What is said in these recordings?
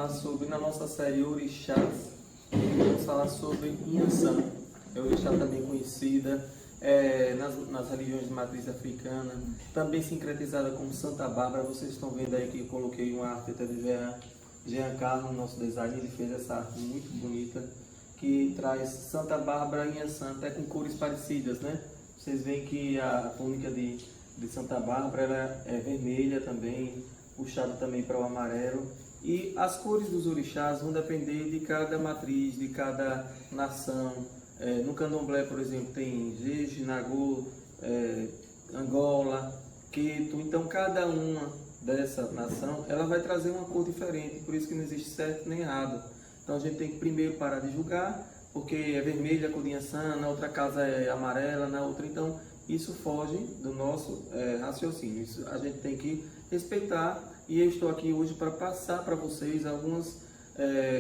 falar sobre, na nossa série Orixás, vamos falar sobre Inhaçã. É orixá também conhecida nas religiões de matriz africana, também sincretizada como Santa Bárbara. Vocês estão vendo aí que eu coloquei uma arte até de Jean Carlos, nosso designer, ele fez essa arte muito bonita, que traz Santa Bárbara e Inhaçã, até com cores parecidas, né? Vocês veem que a túnica de Santa Bárbara ela é vermelha também, puxada também para o amarelo. E as cores dos orixás vão depender de cada matriz, de cada nação. No candomblé, por exemplo, tem Jeje, Nagô, Angola, Queto. Então, cada uma dessa nação, ela vai trazer uma cor diferente, por isso que não existe certo nem errado. Então, a gente tem que primeiro parar de julgar, porque é vermelha a cor de Inhaçã, na outra casa é amarela, na outra, então isso foge do nosso raciocínio. Isso a gente tem que respeitar, e eu estou aqui hoje para passar para vocês algumas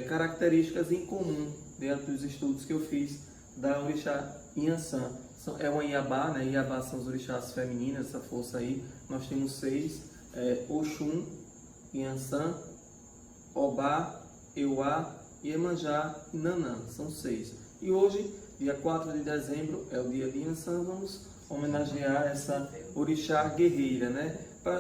características em comum dentro dos estudos que eu fiz da orixá Inhaçã. É uma Iabá, né? Iabá são os orixás femininas, essa força aí. Nós temos 6, Oxum, Inhaçã, Obá, Euá, Iemanjá e Nanã, são 6. E hoje, dia 4 de dezembro, é o dia de Inhaçã, vamos homenagear essa orixá guerreira, né?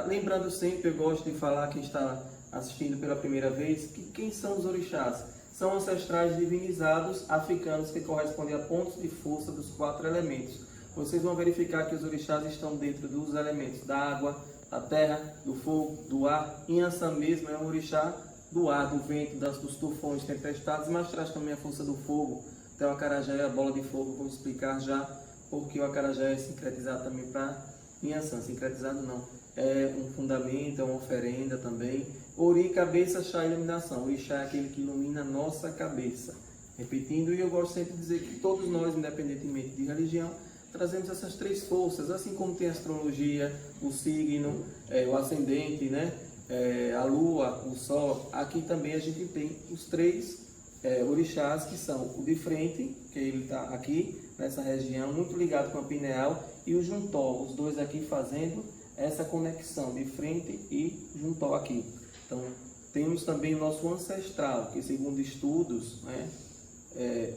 Lembrando sempre, eu gosto de falar, quem está assistindo pela primeira vez, que quem são os orixás? São ancestrais divinizados africanos que correspondem a pontos de força dos 4 elementos. Vocês vão verificar que os orixás estão dentro dos elementos da água, da terra, do fogo, do ar. Inhaçã mesmo é um orixá do ar, do vento, dos tufões, tempestades, mas traz também a força do fogo. Então o acarajé é a bola de fogo, vou explicar já porque o acarajé é sincretizado também para Inhaçã. Sincretizado não, é um fundamento, é uma oferenda também. Ori, cabeça, chá e iluminação. Orixá é aquele que ilumina a nossa cabeça. Repetindo, e eu gosto sempre de dizer que todos nós, independentemente de religião, trazemos essas 3 forças, assim como tem a astrologia, o signo, o ascendente, né? A lua, o sol. Aqui também a gente tem os 3 orixás, que são o de frente, que ele está aqui nessa região, muito ligado com a pineal, e o juntó, os dois aqui fazendo essa conexão de frente e juntó aqui. Então temos também o nosso ancestral, que segundo estudos, né,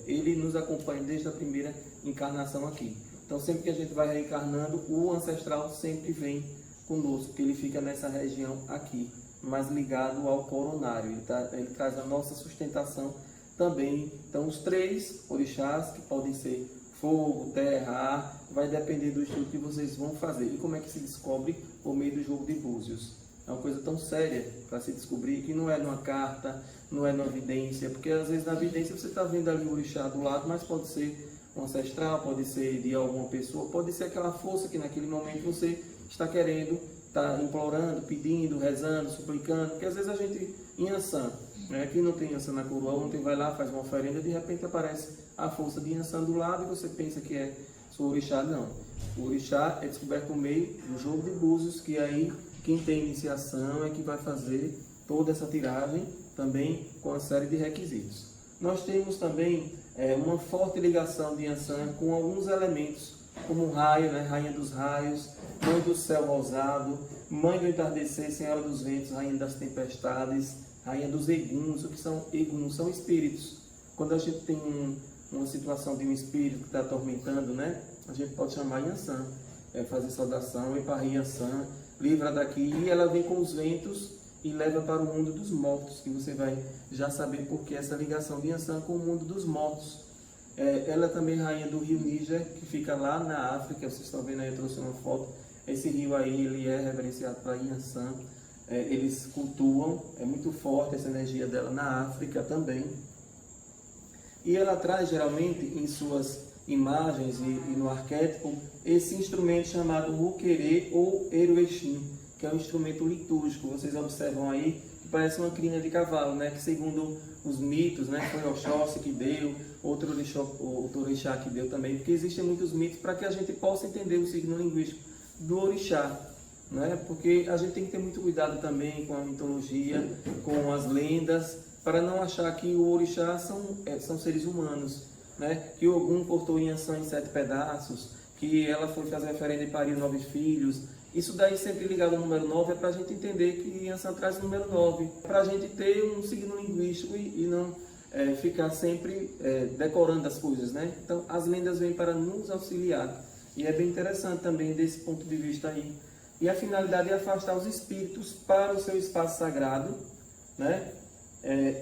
ele nos acompanha desde a primeira encarnação aqui. Então sempre que a gente vai reencarnando, o ancestral sempre vem conosco, porque ele fica nessa região aqui, mais ligado ao coronário. Ele traz a nossa sustentação também. Então os 3 orixás, que podem ser fogo, terra, ar, vai depender do estudo que vocês vão fazer. E como é que se descobre? Por meio do jogo de búzios. É uma coisa tão séria para se descobrir, que não é numa carta, não é numa vidência, porque às vezes na vidência você está vendo ali o orixá do lado, mas pode ser um ancestral, pode ser de alguma pessoa, pode ser aquela força que naquele momento você está querendo, está implorando, pedindo, rezando, suplicando, porque às vezes a gente, Inhaçã, né, que não tem Inhaçã na coroa, ontem vai lá, faz uma oferenda, de repente aparece a força de Inhaçã do lado e você pensa que é seu orixá. Não. O orixá é descoberto por meio do jogo de búzios, que aí quem tem iniciação é que vai fazer toda essa tiragem, também com uma série de requisitos. Nós temos também uma forte ligação de Inhaçã com alguns elementos, como o raio, né, rainha dos raios, mãe do céu rosado, mãe do entardecer, senhora dos ventos, rainha das tempestades, rainha dos eguns. O que são eguns? São espíritos. Quando a gente tem uma situação de um espírito que está atormentando, né, a gente pode chamar Inhaçã, fazer saudação, e para Inhaçã, livra daqui, e ela vem com os ventos e leva para o mundo dos mortos, que você vai já saber por que essa ligação de Inhaçã com o mundo dos mortos. Ela é também rainha do rio Níger, que fica lá na África. Vocês estão vendo aí, eu trouxe uma foto. Esse rio aí, ele é reverenciado para Inhaçã. Eles cultuam, é muito forte essa energia dela na África também. E ela traz geralmente em suas imagens e no arquétipo esse instrumento chamado Ruquerê ou Eruexim, que é um instrumento litúrgico. Vocês observam aí que parece uma crina de cavalo, né? Que segundo os mitos, né, foi Oxóssi que deu, outro orixá que deu também, porque existem muitos mitos para que a gente possa entender o signo linguístico do orixá, né? Porque a gente tem que ter muito cuidado também com a mitologia, com as lendas, para não achar que o orixá são seres humanos, né? Que Ogum cortou Inhaçã em 7 pedaços, que ela foi fazer oferenda e pariu 9 filhos. Isso daí sempre ligado ao número 9 é para a gente entender que Yansan traz o número 9, para a gente ter um signo linguístico e não ficar sempre decorando as coisas, né? Então as lendas vêm para nos auxiliar e é bem interessante também desse ponto de vista aí. E a finalidade é afastar os espíritos para o seu espaço sagrado, né?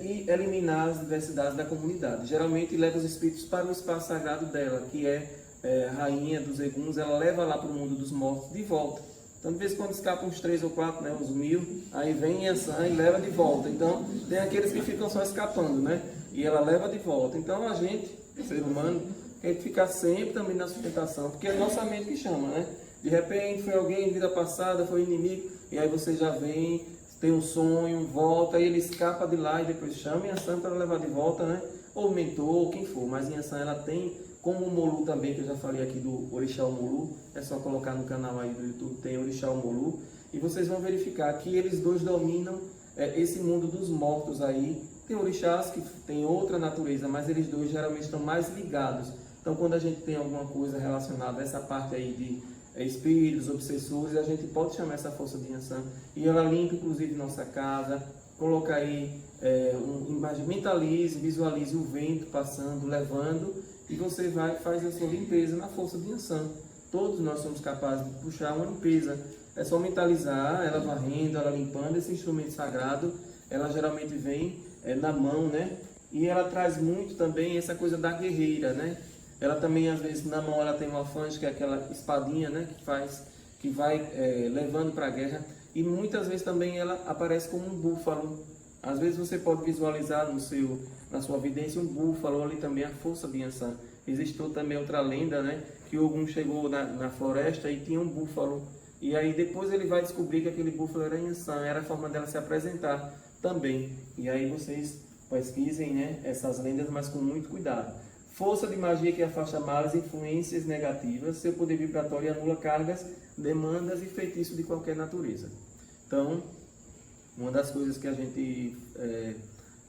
E eliminar as diversidades da comunidade. Geralmente leva os espíritos para o espaço sagrado dela, que é rainha dos eguns, ela leva lá para o mundo dos mortos de volta. Então, de vez em quando escapam uns 3 ou 4, né, uns 1000, aí vem Yansan e leva de volta. Então, tem aqueles que ficam só escapando, né? E ela leva de volta. Então, a gente, ser humano, tem que ficar sempre também na sustentação, porque é a nossa mente que chama, né? De repente, foi alguém em vida passada, foi inimigo, e aí você já vem, tem um sonho, volta, e ele escapa de lá e depois chama Yansan para levar de volta, né? Ou o mentor, ou quem for. Mas Yansan, ela tem, como o Molu também, que eu já falei aqui do Orixá Molu, é só colocar no canal aí do YouTube, tem Orixá Molu, e vocês vão verificar que eles dois dominam esse mundo dos mortos aí. Tem orixás que tem outra natureza, mas eles dois geralmente estão mais ligados. Então, quando a gente tem alguma coisa relacionada a essa parte aí de espíritos, obsessores, a gente pode chamar essa força de Yansan. E ela limpa, inclusive, nossa casa, coloca aí, mentalize, visualize o vento passando, levando, e você faz a sua limpeza na força de Yansan. Todos nós somos capazes de puxar uma limpeza. É só mentalizar, ela varrendo, ela limpando esse instrumento sagrado. Ela geralmente vem na mão, né? E ela traz muito também essa coisa da guerreira, né? Ela também, às vezes, na mão ela tem um alfanje, que é aquela espadinha, né? Que vai levando para a guerra. E muitas vezes também ela aparece como um búfalo. Às vezes você pode visualizar na sua vidência um búfalo, ali também a força de Yansan. Existe também outra lenda, né? Que Ogum chegou na floresta e tinha um búfalo. E aí depois ele vai descobrir que aquele búfalo era Yansan, era a forma dela se apresentar também. E aí vocês pesquisem, né, essas lendas, mas com muito cuidado. Força de magia que afasta males, influências negativas, seu poder vibratório anula cargas, demandas e feitiços de qualquer natureza. Então, uma das coisas que a gente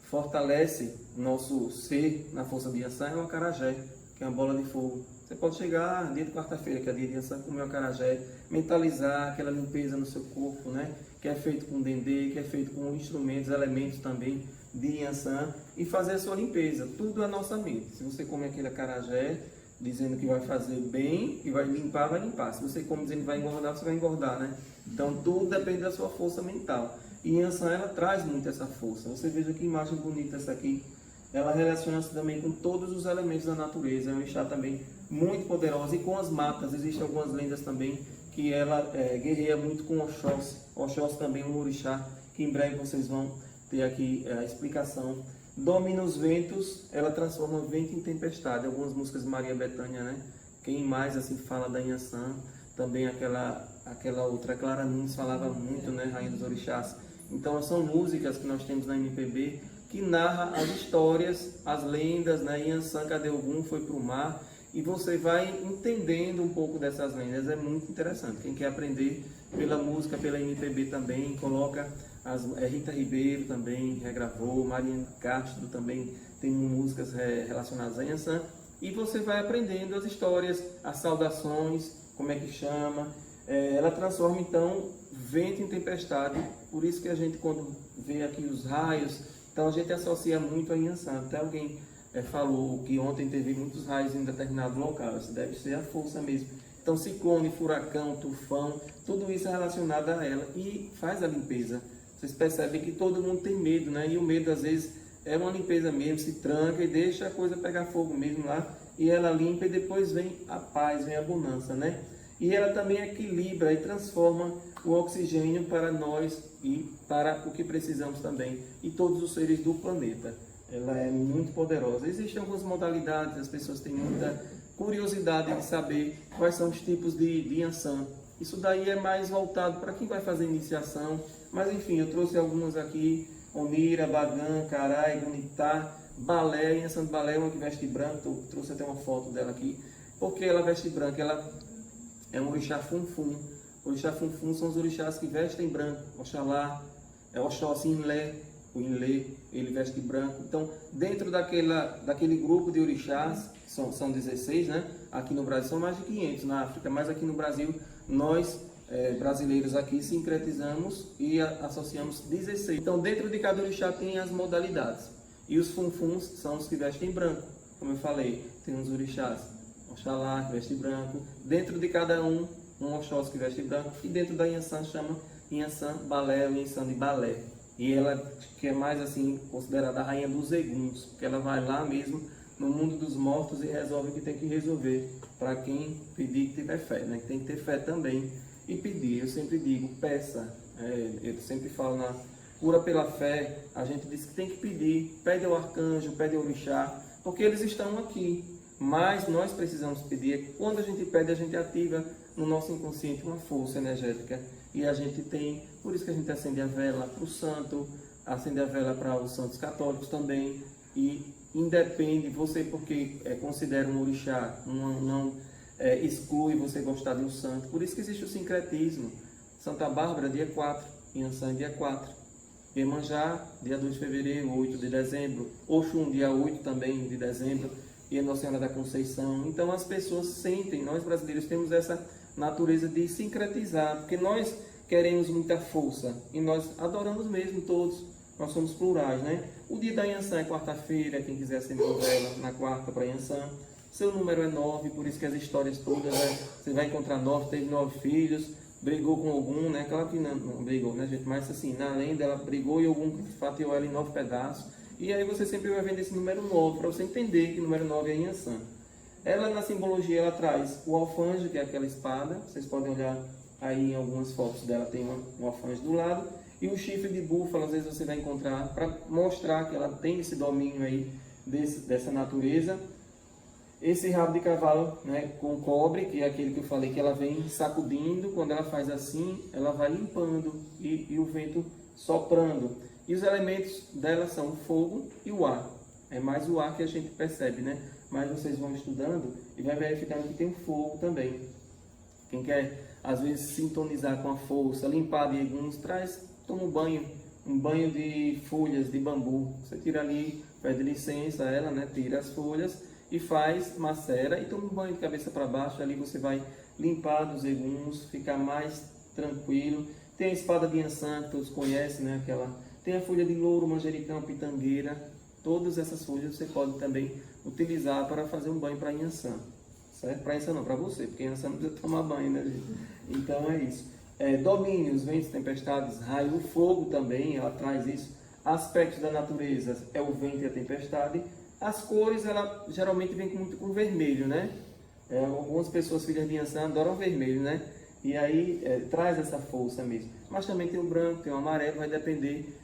fortalece nosso ser na força de Yansan é o acarajé, que é uma bola de fogo. Você pode chegar dia de quarta-feira, que é dia de Yansan, comer o acarajé, mentalizar aquela limpeza no seu corpo, né? Que é feito com dendê, que é feito com instrumentos, elementos também de Yansan, e fazer a sua limpeza. Tudo é a nossa mente. Se você comer aquele acarajé, dizendo que vai fazer bem, que vai limpar. Se você come dizendo que vai engordar, você vai engordar, né? Então tudo depende da sua força mental. E Yansan, ela traz muito essa força. Você veja que imagem bonita essa aqui. Ela relaciona-se também com todos os elementos da natureza. É um orixá também muito poderosa. E com as matas, existem algumas lendas também que ela guerreia muito com Oxóssi. Oxóssi também é um orixá que em breve vocês vão ter aqui a explicação. Domina os ventos, ela transforma o vento em tempestade. Algumas músicas de Maria Bethânia, né? Quem mais assim fala da Yansan, também aquela outra, Clara Nunes falava muito, né? Rainha dos Orixás. Então são músicas que nós temos na MPB que narra as histórias, as lendas, né? Yansan, cadê Ogum? Foi para o mar. E você vai entendendo um pouco dessas lendas, é muito interessante. Quem quer aprender pela música, pela MPB também, coloca Rita Ribeiro também regravou, Mariana Castro também tem músicas relacionadas a Yansan. E você vai aprendendo as histórias, as saudações, como é que chama. Ela transforma então vento em tempestade, por isso que a gente quando vê aqui os raios, então a gente associa muito a Yansan. Até alguém falou que ontem teve muitos raios em determinado local, isso deve ser a força mesmo. Então ciclone, furacão, tufão, tudo isso é relacionado a ela e faz a limpeza. Vocês percebem que todo mundo tem medo, né? E o medo às vezes é uma limpeza mesmo, se tranca e deixa a coisa pegar fogo mesmo lá, e ela limpa e depois vem a paz, vem a bonança, né? E ela também equilibra e transforma o oxigênio para nós e para o que precisamos também, e todos os seres do planeta. Ela é muito poderosa. Existem algumas modalidades, as pessoas têm muita curiosidade de saber quais são os tipos de Yansan. Isso daí é mais voltado para quem vai fazer iniciação, mas enfim, eu trouxe algumas aqui: Onira, Bagan, Carai, Gunitá, Balé. Yansan de Balé é uma que veste branco, eu trouxe até uma foto dela aqui. Porque ela veste branco? Ela é um orixá funfun. Orixá funfun são os orixás que vestem branco. Oxalá, Oxóssi, Inlé. O Inlê, ele veste branco. Então, dentro daquele grupo de orixás, são 16, né? aqui no Brasil são mais de 500 na África, mas aqui no Brasil nós brasileiros aqui sincretizamos e associamos 16. Então dentro de cada orixá tem as modalidades. E os funfuns são os que vestem branco, como eu falei, tem uns orixás, Oxalá que veste branco, dentro de cada um Oxóssi que veste branco, e dentro da Inhaçã chama Inhaçã Balé ou Inhaçã de Balé. E ela que é mais assim considerada a rainha dos eguns, porque ela vai lá mesmo no mundo dos mortos e resolve o que tem que resolver para quem pedir que tiver fé, né? Que tem que ter fé também e pedir. Eu sempre digo, peça. Eu sempre falo na cura pela fé, a gente diz que tem que pedir, pede ao arcanjo, pede ao orixá, porque eles estão aqui. Mas nós precisamos pedir. Quando a gente pede, a gente ativa no nosso inconsciente uma força energética. E a gente tem, por isso que a gente acende a vela para o santo, acende a vela para os santos católicos também. E independe, você porque considera um orixá, não exclui você gostar de um santo. Por isso que existe o sincretismo. Santa Bárbara, dia 4, Inhaçã, dia 4. Iemanjá, dia 2 de fevereiro, 8 de dezembro. Oxum, dia 8 também de dezembro. E a Nossa Senhora da Conceição. Então as pessoas sentem, nós brasileiros temos essa natureza de sincretizar, porque nós queremos muita força e nós adoramos mesmo todos, nós somos plurais, né? O dia da Inhaçã é quarta-feira, quem quiser acender uma vela na quarta para Inhaçã. Seu número é 9, por isso que as histórias todas, né? Você vai encontrar 9, teve 9 filhos, brigou com Ogum, né? Claro que não brigou, né, gente? Mas assim, na lenda ela brigou e Ogum fatiou ela em 9 pedaços. E aí você sempre vai vendo esse número 9, para você entender que o número 9 é Inhaçã. Ela na simbologia, ela traz o alfange, que é aquela espada, vocês podem olhar aí em algumas fotos dela, tem um alfange do lado, e o chifre de búfalo, às vezes você vai encontrar, para mostrar que ela tem esse domínio aí dessa natureza. Esse rabo de cavalo, né, com cobre, que é aquele que eu falei, que ela vem sacudindo, quando ela faz assim, ela vai limpando e o vento soprando. E os elementos dela são o fogo e o ar. É mais o ar que a gente percebe, né? Mas vocês vão estudando e vai verificando que tem o fogo também. Quem quer, às vezes, sintonizar com a força, limpar de eguns, toma um banho de folhas de bambu. Você tira ali, pede licença a ela, né? Tira as folhas e faz, macera e toma um banho de cabeça para baixo. Ali você vai limpar dos eguns, ficar mais tranquilo. Tem a espada de Inhaçã, que todos conhecem, né? Tem a folha de louro, manjericão, pitangueira. Todas essas folhas você pode também utilizar para fazer um banho para Inhaçã. Certo? Para Inhaçã não, para você, porque Inhaçã não precisa tomar banho, né, gente? Então é isso. Domínios, ventos, tempestades, raio, o fogo também, ela traz isso. Aspectos da natureza é o vento e a tempestade. As cores, ela geralmente vem muito com vermelho, né? Algumas pessoas, filhas de Inhaçã, adoram vermelho, né? E aí traz essa força mesmo. Mas também tem o branco, tem o amarelo, vai depender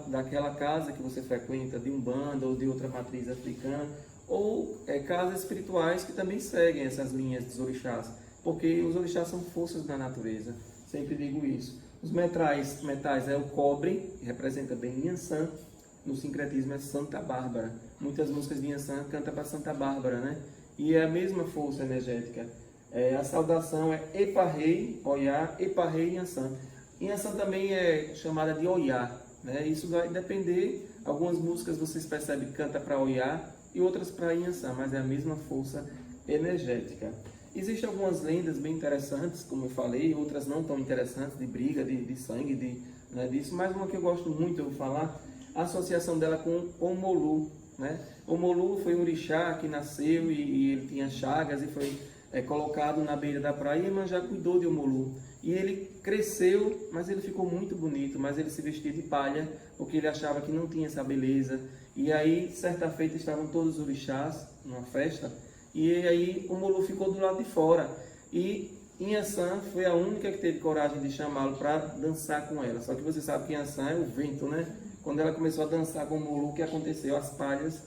daquela casa que você frequenta, de Umbanda ou de outra matriz africana, ou casas espirituais que também seguem essas linhas dos orixás, porque os orixás são forças da natureza, sempre digo isso. Os metais é o cobre, que representa bem Inhaçã, no sincretismo é Santa Bárbara. Muitas músicas de Inhaçã cantam para Santa Bárbara, né? E é a mesma força energética. A saudação é Eparrei, Oiá, Eparrei Inhaçã. Inhaçã também é chamada de Oiá, né? Isso vai depender, algumas músicas vocês percebem que canta para Oiá e outras para Inhaçã, mas é a mesma força energética. Existem algumas lendas bem interessantes, como eu falei, outras não tão interessantes, de briga, de sangue, né, disso, mas uma que eu gosto muito, eu vou falar, a associação dela com Omolu, né? Omolu foi um orixá que nasceu e ele tinha chagas e foi colocado na beira da praia, e Iemanjá cuidou de Omolu. E ele cresceu, mas ele ficou muito bonito, mas ele se vestia de palha, porque ele achava que não tinha essa beleza. E aí, certa feita, estavam todos os orixás numa festa, e aí Omolu ficou do lado de fora. E Inhaçã foi a única que teve coragem de chamá-lo para dançar com ela. Só que você sabe que Inhaçã é o vento, né? Quando ela começou a dançar com Omolu, o que aconteceu? As palhas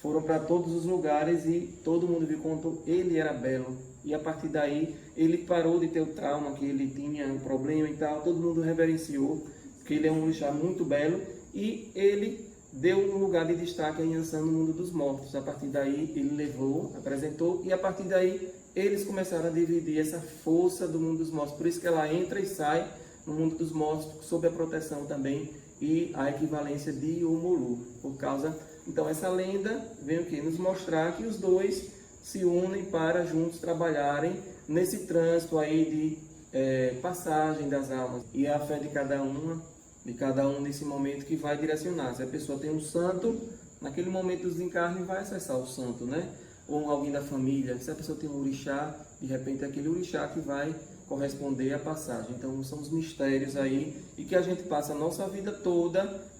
foram para todos os lugares e todo mundo viu quanto ele era belo. E a partir daí, ele parou de ter o trauma, que ele tinha um problema e tal. Todo mundo reverenciou, que ele é um orixá muito belo. E ele deu um lugar de destaque a Inhaçã no mundo dos mortos. A partir daí, ele levou, apresentou. E a partir daí, eles começaram a dividir essa força do mundo dos mortos. Por isso que ela entra e sai no mundo dos mortos, sob a proteção também e a equivalência de Omolu. Por causa... Então, essa lenda vem o quê? Nos mostrar que os dois se unem para juntos trabalharem nesse trânsito aí de passagem das almas. E é a fé de cada um nesse momento que vai direcionar. Se a pessoa tem um santo, naquele momento do desencarne vai acessar o santo, né? Ou alguém da família. Se a pessoa tem um orixá, de repente é aquele orixá que vai corresponder à passagem. Então são os mistérios aí, e que a gente passa a nossa vida toda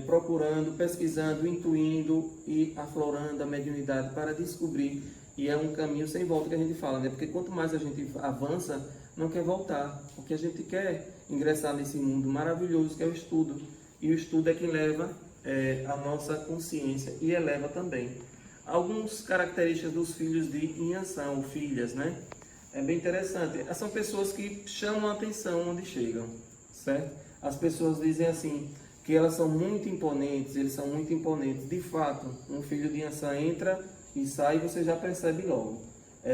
procurando, pesquisando, intuindo e aflorando a mediunidade para descobrir. E é um caminho sem volta que a gente fala, né? Porque quanto mais a gente avança, não quer voltar. Porque a gente quer ingressar nesse mundo maravilhoso que é o estudo. E o estudo é que leva a nossa consciência e eleva também. Algumas características dos filhos de Inhansã, ou filhas, né? É bem interessante. São pessoas que chamam a atenção onde chegam, certo? As pessoas dizem assim, que elas são muito imponentes, eles são muito imponentes. De fato, um filho de Inhansã entra e sai e você já percebe logo.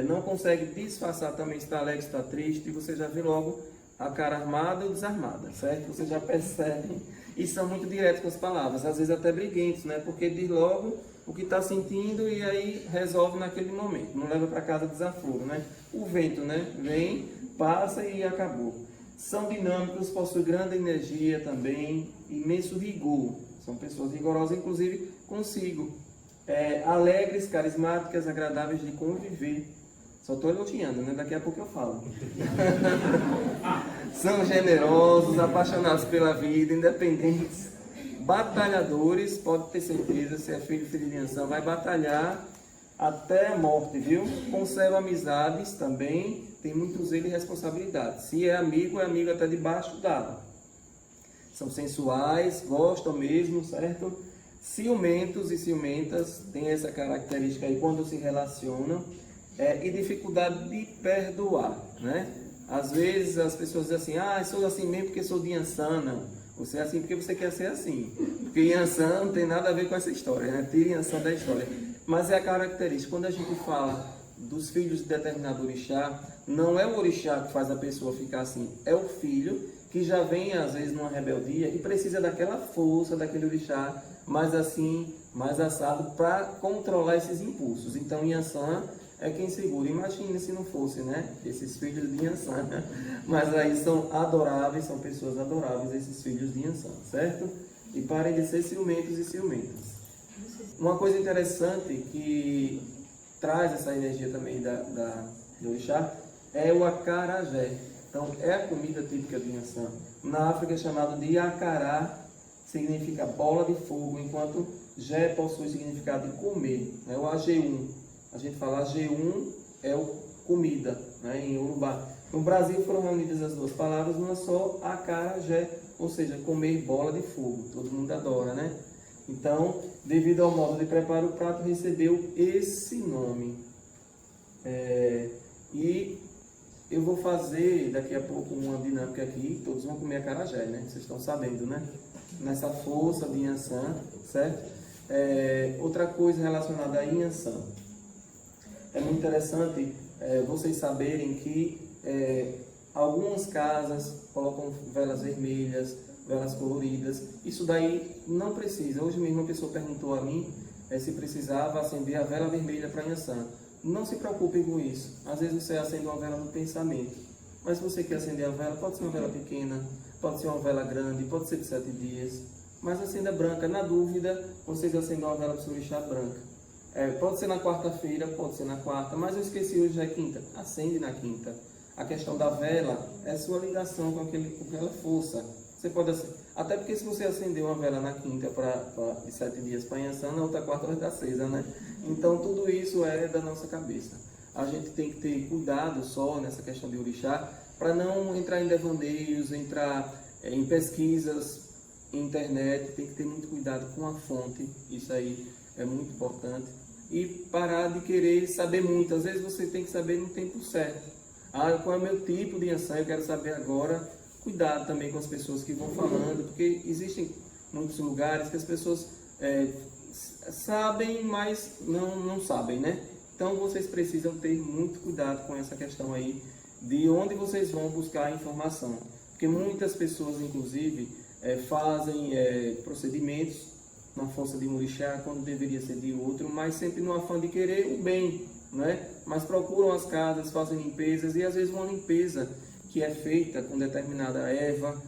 Não consegue disfarçar também se está alegre, se está triste, e você já vê logo a cara armada ou desarmada, certo? Você já percebe. E são muito diretos com as palavras, às vezes até briguentos, né? Porque diz logo o que está sentindo e aí resolve naquele momento. Não leva para casa desaforo, né? O vento, né? Vem, passa e acabou. São dinâmicos, possuem grande energia também, imenso rigor. São pessoas rigorosas, inclusive consigo. Alegres, carismáticas, agradáveis de conviver. Só estou elogiando, né? Daqui a pouco eu falo. São generosos, apaixonados pela vida, independentes, batalhadores. Pode ter certeza, se é filho de Inhansã, vai batalhar até a morte, viu? Conserva amizades também, tem muito zelo e responsabilidade. Se é amigo até debaixo d'água. São sensuais, gostam mesmo, certo? Ciumentos e ciumentas, tem essa característica aí quando se relacionam. E dificuldade de perdoar, né? Às vezes as pessoas dizem assim, sou assim mesmo porque sou de Inhansã. Não, você é assim porque você quer ser assim. Porque Inhansã não tem nada a ver com essa história, né? Tira Inhansã da história. Mas é a característica, quando a gente fala dos filhos de determinado orixá, não é o orixá que faz a pessoa ficar assim, é o filho que já vem às vezes numa rebeldia e precisa daquela força daquele orixá, mais assim, mais assado, para controlar esses impulsos. Então Inhansã é quem segura. Imagine se não fosse, né? Esses filhos de Inhansã. Mas aí são adoráveis, são pessoas adoráveis, esses filhos de Inhansã, certo? E parem de ser ciumentos e ciumentas. Uma coisa interessante que traz essa energia também do orixá é o acarajé. Então, é a comida típica de Inhansã. Na África é chamado de acará, significa bola de fogo, enquanto jé possui significado de comer. É o AG1. A gente fala AG1 é o comida, né, em Urubá. No Brasil foram reunidas as duas palavras numa só, acarajé, ou seja, comer bola de fogo. Todo mundo adora, né? Então, devido ao modo de preparo, o prato recebeu esse nome. E eu vou fazer daqui a pouco uma dinâmica aqui, todos vão comer acarajé, né? Vocês estão sabendo, né? Nessa força de Inhansã, certo? Outra coisa relacionada a Inhansã. É muito interessante vocês saberem que algumas casas colocam velas vermelhas, velas coloridas. Isso daí não precisa. Hoje mesmo uma pessoa perguntou a mim se precisava acender a vela vermelha para Inhansã. Não se preocupem com isso. Às vezes você acende uma vela no pensamento. Mas se você quer acender a vela, pode ser uma vela pequena, pode ser uma vela grande, pode ser de 7 dias. Mas acenda branca. Na dúvida, vocês acendam uma vela para o seu orixá branca. Pode ser na quarta-feira, pode ser na quarta, mas eu esqueci, hoje é quinta. Acende na quinta. A questão da vela é sua ligação com aquela força. Você pode até porque se você acender uma vela na quinta de 7 dias para Inhansã, na outra quarta vai dar 6, né? Então tudo isso é da nossa cabeça. A gente tem que ter cuidado só nessa questão de orixá, para não entrar em devandeios, entrar em pesquisas, internet. Tem que ter muito cuidado com a fonte, isso aí é muito importante. E parar de querer saber muito. Às vezes você tem que saber no tempo certo. Qual é o meu tipo de Inhansã? Eu quero saber agora. Cuidado também com as pessoas que vão falando, porque existem muitos lugares que as pessoas sabem, mas não sabem, né? Então vocês precisam ter muito cuidado com essa questão aí, de onde vocês vão buscar a informação. Porque muitas pessoas, inclusive, fazem procedimentos na força de um orixá, quando deveria ser de outro, mas sempre no afã de querer o bem, né? Mas procuram as casas, fazem limpezas e às vezes uma limpeza que é feita com determinada erva,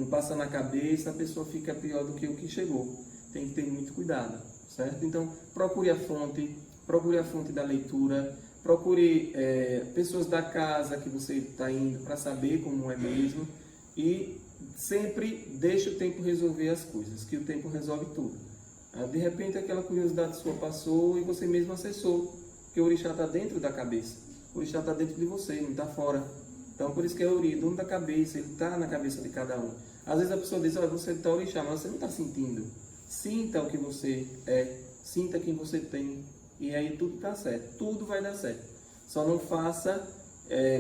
passa na cabeça, a pessoa fica pior do que o que chegou. Tem que ter muito cuidado, certo? Então, procure a fonte da leitura, procure pessoas da casa que você está indo para saber como é mesmo e sempre deixe o tempo resolver as coisas, que o tempo resolve tudo. De repente, aquela curiosidade sua passou e você mesmo acessou, porque o orixá está dentro da cabeça, o orixá está dentro de você, não está fora. Então, por isso que é o dono da cabeça, ele está na cabeça de cada um. Às vezes a pessoa diz, olha, você está orixá, mas você não está sentindo. Sinta o que você é, sinta quem você tem, e aí tudo está certo, tudo vai dar certo. Só não faça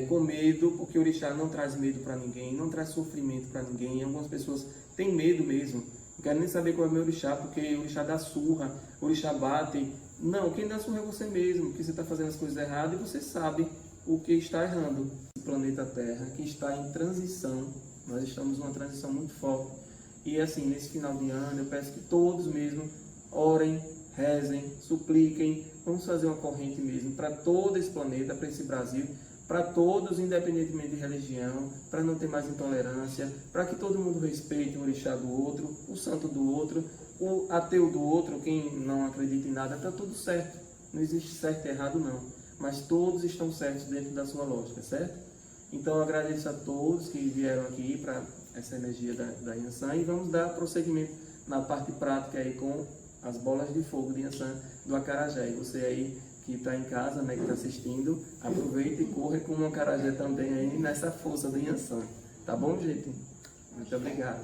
com medo, porque o orixá não traz medo para ninguém, não traz sofrimento para ninguém. Algumas pessoas têm medo mesmo, não quero nem saber qual é o meu orixá, porque o orixá dá surra, o orixá bate. Não, quem dá surra é você mesmo, porque você está fazendo as coisas erradas e você sabe o que está errando. O planeta Terra, que está em transição, nós estamos numa transição muito forte. E assim, nesse final de ano, eu peço que todos mesmo orem, rezem, supliquem, vamos fazer uma corrente mesmo para todo esse planeta, para esse Brasil, para todos, independentemente de religião, para não ter mais intolerância, para que todo mundo respeite o orixá do outro, o santo do outro, o ateu do outro, quem não acredita em nada, está tudo certo. Não existe certo e errado não, mas todos estão certos dentro da sua lógica, certo? Então eu agradeço a todos que vieram aqui para essa energia da Yansan e vamos dar prosseguimento na parte prática aí com as bolas de fogo de Yansan do acarajé. E você aí que está em casa, né, que está assistindo, aproveita e corre com um acarajé também aí nessa força do Yansan. Tá bom, gente? Muito obrigado.